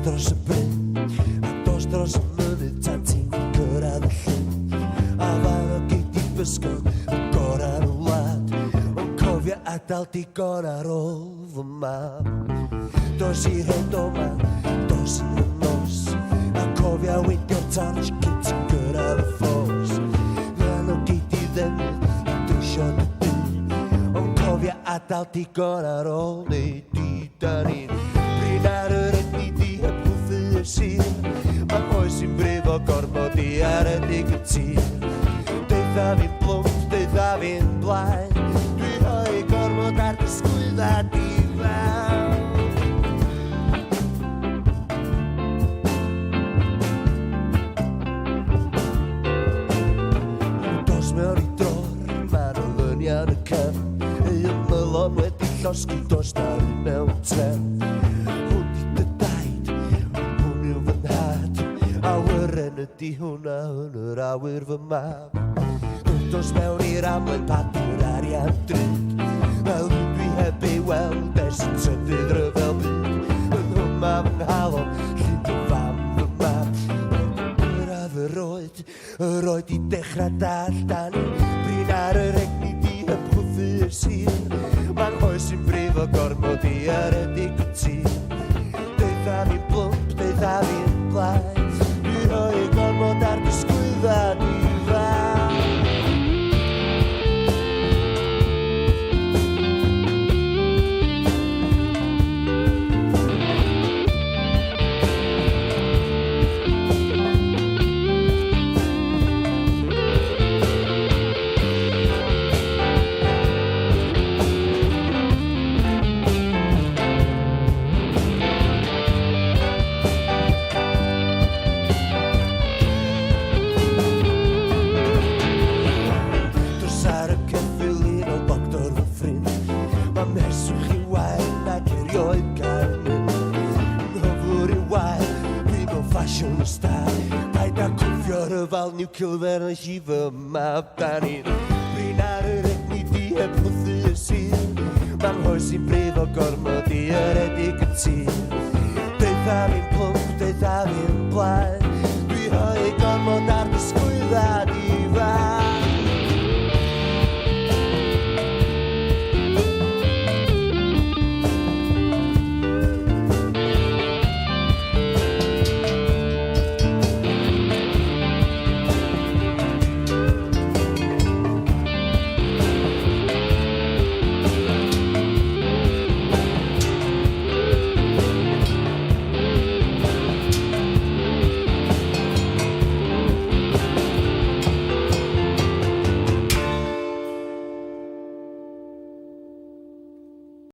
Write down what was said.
dros y bryn, a dos dros y mynydd tan ti'n gyrraedd y llyn. A fan o gyd i bysgol y gora'r wlad, ond cofio adael digon ar ôl fy mam. Dos i'r hyn o man, dos i'r nos, a cofio weithio'r torch cyn ti'n gyrraedd y ffos. Fan o gyd i ddefnydd i dwysio dy dyn, ond cofio adael digon ar ôl neu di da ni'n brin ar yr edni di heb hwthu y sir. Mae'n oes sy'n brifo gormod i aredig y tir. Deitha fi'n blwmp, deitha fi'n blaen, dwi'n rhoi gormod ar dysgwydda di fewn. Dos mewn i dror, ma'n olyniad y cefn, un mylon wedi llosgi dos na un mewn trefn. Hwn i dy daid, hwn yw fy nhad, awyren ydi hwnna yn yr awyr fy mam. Dos mewn i'r amlen papur arian dryd, fel dwi heb ei weld ers y trydydd rhyfel byd. Yn hwma fy nghalon, llun dy fam fy mam. Gyrraedd yr oed i dechrau darllen, brin ar yr egni di heb hwthu'r sir. Mae'n oes sy'n brifo gormod i aredig y tir. Deitha fi'n blwmp, deitha fi'n blaen, dwi'n rhoi gormod ar dysgwydda di fewn. Fal niwcil fer y si fy mab da ni'n brin ar yr egni di heb hwthu y sir. Mae'n hoes sy'n brifo gormod i aredig y tir. Deitha fi'n plwmp, deitha fi'n blaen,